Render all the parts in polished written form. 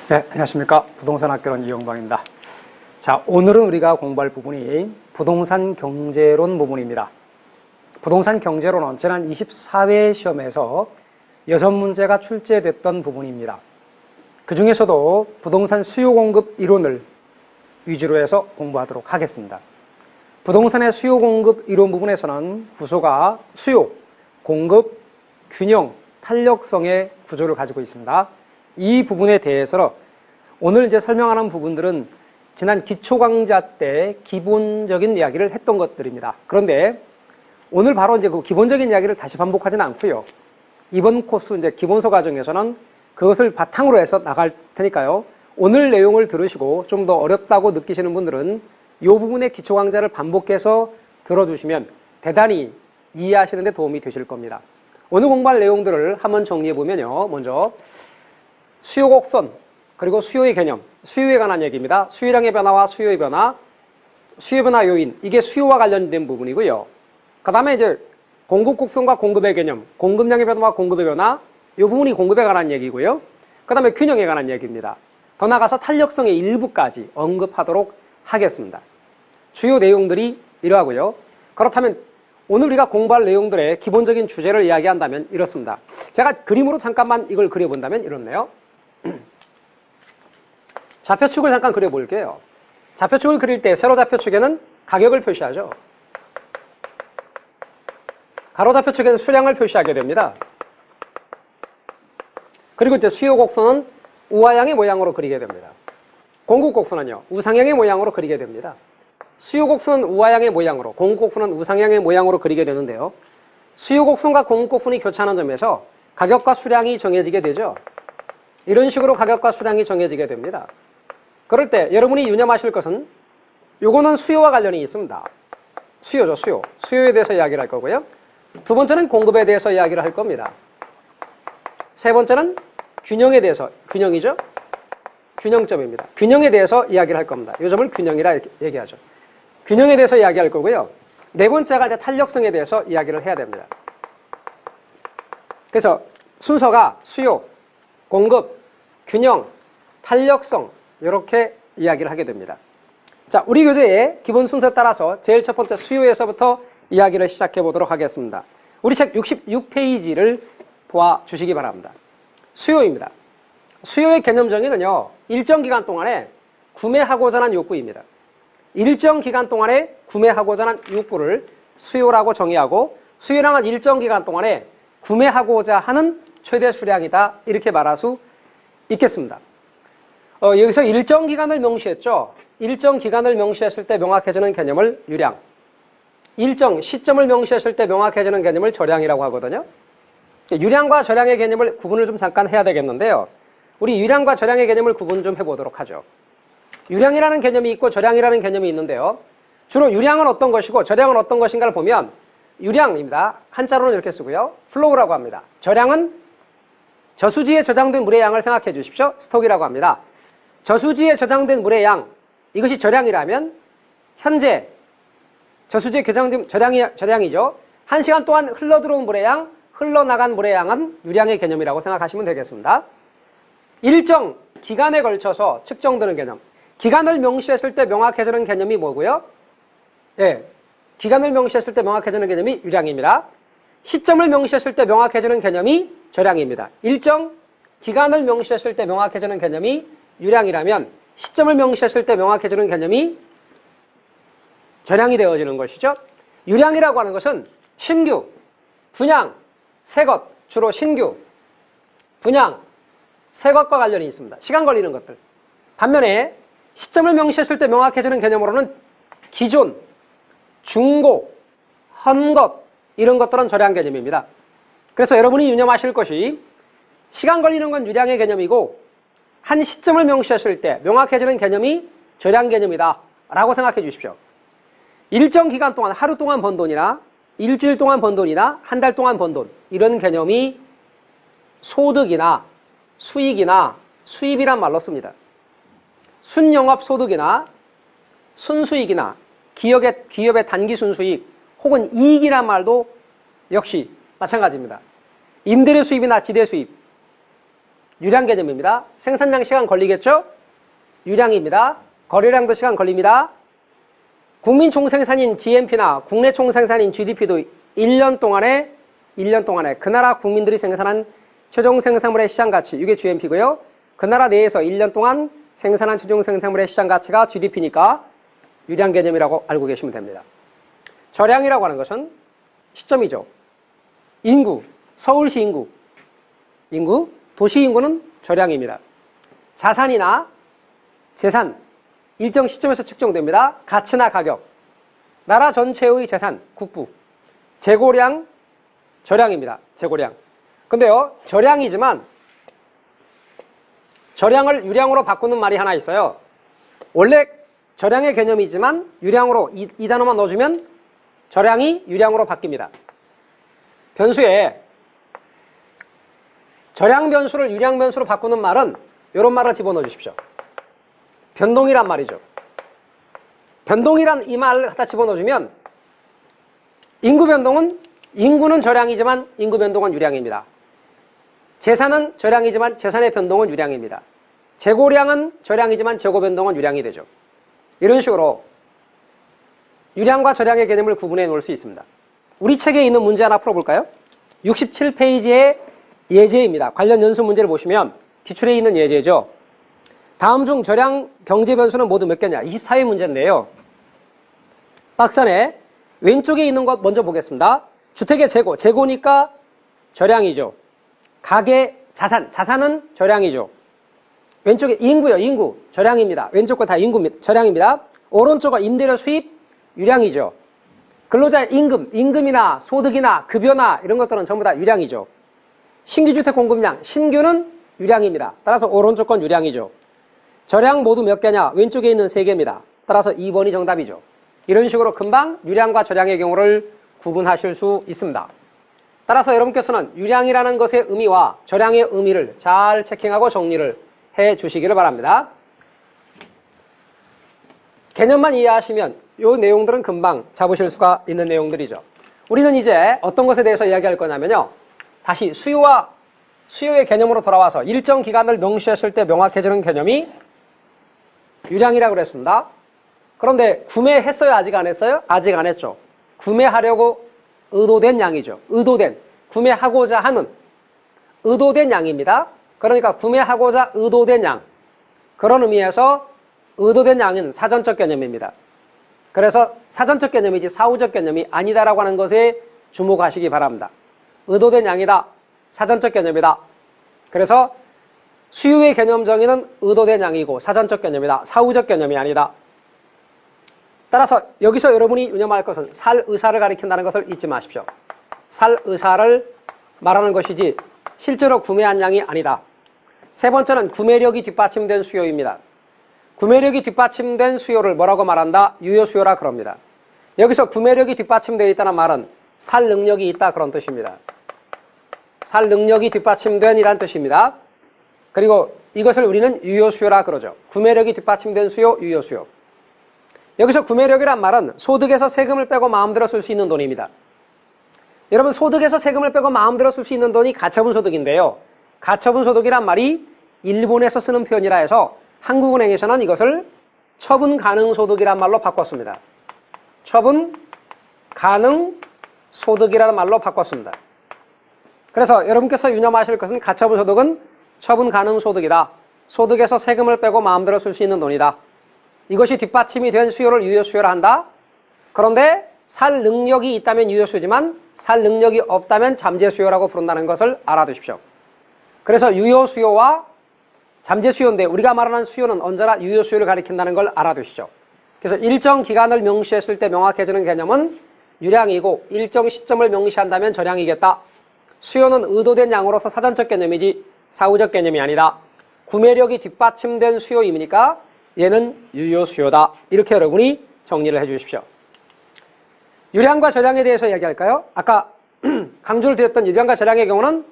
네, 안녕하십니까. 부동산 학교론 이용방입니다. 자, 오늘은 우리가 공부할 부분이 부동산 경제론 부분입니다. 부동산 경제론은 지난 24회 시험에서 6문제가 출제됐던 부분입니다. 그 중에서도 부동산 수요 공급 이론을 위주로 해서 공부하도록 하겠습니다. 부동산의 수요 공급 이론 부분에서는 구조가 수요, 공급, 균형, 탄력성의 구조를 가지고 있습니다. 이 부분에 대해서 오늘 이제 설명하는 부분들은 지난 기초 강좌 때 기본적인 이야기를 했던 것들입니다. 그런데 오늘 바로 이제 그 기본적인 이야기를 다시 반복하지는 않고요. 이번 코스 이제 기본서 과정에서는 그것을 바탕으로 해서 나갈 테니까요. 오늘 내용을 들으시고 좀 더 어렵다고 느끼시는 분들은 이 부분의 기초 강좌를 반복해서 들어주시면 대단히 이해하시는 데 도움이 되실 겁니다. 오늘 공부할 내용들을 한번 정리해 보면요. 먼저 수요 곡선, 그리고 수요의 개념, 수요에 관한 얘기입니다. 수요량의 변화와 수요의 변화, 수요 변화 요인, 이게 수요와 관련된 부분이고요. 그 다음에 이제 공급 곡선과 공급의 개념, 공급량의 변화와 공급의 변화, 이 부분이 공급에 관한 얘기고요. 그 다음에 균형에 관한 얘기입니다. 더 나아가서 탄력성의 일부까지 언급하도록 하겠습니다. 주요 내용들이 이러하고요. 그렇다면 오늘 우리가 공부할 내용들의 기본적인 주제를 이야기한다면 이렇습니다. 제가 그림으로 잠깐만 이걸 그려본다면 이렇네요. 좌표축을 잠깐 그려볼게요. 좌표축을 그릴 때 세로좌표축에는 가격을 표시하죠. 가로좌표축에는 수량을 표시하게 됩니다. 그리고 이제 수요 곡선은 우하향의 모양으로 그리게 됩니다. 공급 곡선은요, 우상향의 모양으로 그리게 됩니다. 수요 곡선은 우하향의 모양으로, 공급 곡선은 우상향의 모양으로 그리게 되는데요. 수요 곡선과 공급 곡선이 교차하는 점에서 가격과 수량이 정해지게 되죠. 이런 식으로 가격과 수량이 정해지게 됩니다. 그럴 때 여러분이 유념하실 것은 요거는 수요와 관련이 있습니다. 수요죠, 수요. 수요에 대해서 이야기를 할 거고요. 두 번째는 공급에 대해서 이야기를 할 겁니다. 세 번째는 균형에 대해서, 균형이죠? 균형점입니다. 균형에 대해서 이야기를 할 겁니다. 이 점을 균형이라 이렇게 얘기하죠. 균형에 대해서 이야기할 거고요. 네 번째가 이제 탄력성에 대해서 이야기를 해야 됩니다. 그래서 순서가 수요, 공급, 균형, 탄력성, 이렇게 이야기를 하게 됩니다. 자, 우리 교재의 기본 순서에 따라서 제일 첫 번째 수요에서부터 이야기를 시작해 보도록 하겠습니다. 우리 책 66페이지를 보아주시기 바랍니다. 수요입니다. 수요의 개념 정의는요, 일정 기간 동안에 구매하고자 하는 욕구입니다. 일정 기간 동안에 구매하고자 하는 욕구를 수요라고 정의하고, 수요량은 일정 기간 동안에 구매하고자 하는 최대 수량이다, 이렇게 말할 수 있겠습니다. 여기서 일정 기간을 명시했죠. 일정 기간을 명시했을 때 명확해지는 개념을 유량, 일정 시점을 명시했을 때 명확해지는 개념을 저량이라고 하거든요. 유량과 저량의 개념을 구분을 좀 잠깐 해야 되겠는데요. 우리 유량과 저량의 개념을 구분 좀 해보도록 하죠. 유량이라는 개념이 있고 저량이라는 개념이 있는데요. 주로 유량은 어떤 것이고 저량은 어떤 것인가를 보면 유량입니다. 한자로는 이렇게 쓰고요. 플로우라고 합니다. 저량은 저수지에 저장된 물의 양을 생각해 주십시오. 스톡이라고 합니다. 저수지에 저장된 물의 양, 이것이 저량이라면 현재 저수지에 저장된 저량이죠. 1시간 동안 흘러들어온 물의 양, 흘러나간 물의 양은 유량의 개념이라고 생각하시면 되겠습니다. 일정 기간에 걸쳐서 측정되는 개념. 기간을 명시했을 때 명확해지는 개념이 뭐고요? 예, 기간을 명시했을 때 명확해지는 개념이 유량입니다. 시점을 명시했을 때 명확해지는 개념이 저량입니다. 일정 기간을 명시했을 때 명확해지는 개념이 유량이라면 시점을 명시했을 때 명확해지는 개념이 저량이 되어지는 것이죠. 유량이라고 하는 것은 신규, 분양, 새것, 주로 신규, 분양, 새것과 관련이 있습니다. 시간 걸리는 것들. 반면에 시점을 명시했을 때 명확해지는 개념으로는 기존, 중고, 헌것, 이런 것들은 저량 개념입니다. 그래서 여러분이 유념하실 것이 시간 걸리는 건 유량의 개념이고 한 시점을 명시했을 때 명확해지는 개념이 저량 개념이다 라고 생각해 주십시오. 일정 기간 동안 하루 동안 번 돈이나 일주일 동안 번 돈이나 한 달 동안 번 돈, 이런 개념이 소득이나 수익이나 수입이란 말로 씁니다. 순영업 소득이나 순수익이나 기업의 단기 순수익 혹은 이익이란 말도 역시 마찬가지입니다. 임대료 수입이나 지대 수입, 유량 개념입니다. 생산량 시간 걸리겠죠? 유량입니다. 거래량도 시간 걸립니다. 국민 총생산인 GNP나 국내 총생산인 GDP도 1년 동안에 그 나라 국민들이 생산한 최종 생산물의 시장 가치, 이게 GNP고요. 그 나라 내에서 1년 동안 생산한 최종 생산물의 시장 가치가 GDP니까 유량 개념이라고 알고 계시면 됩니다. 저량이라고 하는 것은 시점이죠. 인구, 서울시 인구, 도시 인구는 저량입니다. 자산이나 재산, 일정 시점에서 측정됩니다. 가치나 가격, 나라 전체의 재산, 국부, 재고량, 저량입니다. 재고량. 근데요, 저량이지만 저량을 유량으로 바꾸는 말이 하나 있어요. 원래 저량의 개념이지만 유량으로 이 단어만 넣어주면 저량이 유량으로 바뀝니다. 변수에 저량 변수를 유량 변수로 바꾸는 말은 이런 말을 집어넣어 주십시오. 변동이란 말이죠. 변동이란 이 말을 갖다 집어넣어주면 인구는 저량이지만 인구 변동은 유량입니다. 재산은 저량이지만 재산의 변동은 유량입니다. 재고량은 저량이지만 재고 변동은 유량이 되죠. 이런 식으로 유량과 저량의 개념을 구분해 놓을 수 있습니다. 우리 책에 있는 문제 하나 풀어볼까요? 67페이지의 예제입니다. 관련 연습 문제를 보시면 기출에 있는 예제죠. 다음 중 저량 경제 변수는 모두 몇 개냐? 24회 문제인데요. 박스 안에 왼쪽에 있는 것 먼저 보겠습니다. 주택의 재고니까 저량이죠. 가계 자산은 저량이죠. 왼쪽에 인구 저량입니다. 왼쪽 거 다 저량입니다. 오른쪽은 임대료 수입 유량이죠. 근로자의 임금이나 소득이나 급여나 이런 것들은 전부 다 유량이죠. 신규주택 공급량, 신규는 유량입니다. 따라서 오른쪽 건 유량이죠. 저량 모두 몇 개냐? 왼쪽에 있는 3개입니다. 따라서 2번이 정답이죠. 이런 식으로 금방 유량과 저량의 경우를 구분하실 수 있습니다. 따라서 여러분께서는 유량이라는 것의 의미와 저량의 의미를 잘 체킹하고 정리를 해 주시기를 바랍니다. 개념만 이해하시면 이 내용들은 금방 잡으실 수가 있는 내용들이죠. 우리는 이제 어떤 것에 대해서 이야기할 거냐면요. 다시 수요의 개념으로 돌아와서 일정 기간을 명시했을 때 명확해지는 개념이 유량이라고 그랬습니다. 그런데 구매했어요? 아직 안 했어요? 아직 안 했죠. 구매하려고 의도된 양이죠. 구매하고자 하는 의도된 양입니다. 그러니까 구매하고자 의도된 양. 그런 의미에서 의도된 양은 사전적 개념입니다. 그래서 사전적 개념이지 사후적 개념이 아니다라고 하는 것에 주목하시기 바랍니다. 의도된 양이다. 사전적 개념이다. 그래서 수요의 개념 정의는 의도된 양이고 사전적 개념이다. 사후적 개념이 아니다. 따라서 여기서 여러분이 유념할 것은 살 의사를 가리킨다는 것을 잊지 마십시오. 살 의사를 말하는 것이지 실제로 구매한 양이 아니다. 세 번째는 구매력이 뒷받침된 수요입니다. 구매력이 뒷받침된 수요를 뭐라고 말한다? 유효 수요라 그럽니다. 여기서 구매력이 뒷받침되어 있다는 말은 살 능력이 있다 그런 뜻입니다. 살 능력이 뒷받침된 이란 뜻입니다. 그리고 이것을 우리는 유효 수요라 그러죠. 구매력이 뒷받침된 수요, 유효 수요. 여기서 구매력이란 말은 소득에서 세금을 빼고 마음대로 쓸 수 있는 돈입니다. 여러분 소득에서 세금을 빼고 마음대로 쓸 수 있는 돈이 가처분 소득인데요. 가처분 소득이란 말이 일본에서 쓰는 표현이라 해서 한국은행에서는 이것을 처분 가능 소득이란 말로 바꿨습니다. 처분 가능 소득이라는 말로 바꿨습니다. 그래서 여러분께서 유념하실 것은 가처분 소득은 처분 가능 소득이다. 소득에서 세금을 빼고 마음대로 쓸 수 있는 돈이다. 이것이 뒷받침이 된 수요를 유효 수요라 한다. 그런데 살 능력이 있다면 유효 수요지만 살 능력이 없다면 잠재 수요라고 부른다는 것을 알아두십시오. 그래서 유효 수요와 잠재 수요인데 우리가 말하는 수요는 언제나 유효 수요를 가리킨다는 걸 알아두시죠. 그래서 일정 기간을 명시했을 때 명확해지는 개념은 유량이고 일정 시점을 명시한다면 저량이겠다. 수요는 의도된 양으로서 사전적 개념이지 사후적 개념이 아니다. 구매력이 뒷받침된 수요임이니까 얘는 유효 수요다. 이렇게 여러분이 정리를 해 주십시오. 유량과 저량에 대해서 이야기할까요? 아까 강조를 드렸던 유량과 저량의 경우는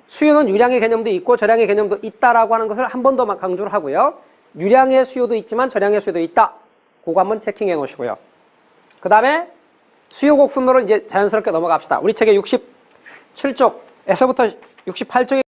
수요는 유량의 개념도 있고 저량의 개념도 있다라고 하는 것을 한 번 더 강조를 하고요. 유량의 수요도 있지만 저량의 수요도 있다. 그거 한번 체킹해 놓으시고요. 그 다음에 수요 곡선으로 이제 자연스럽게 넘어갑시다. 우리 책의 67쪽에서부터 68쪽에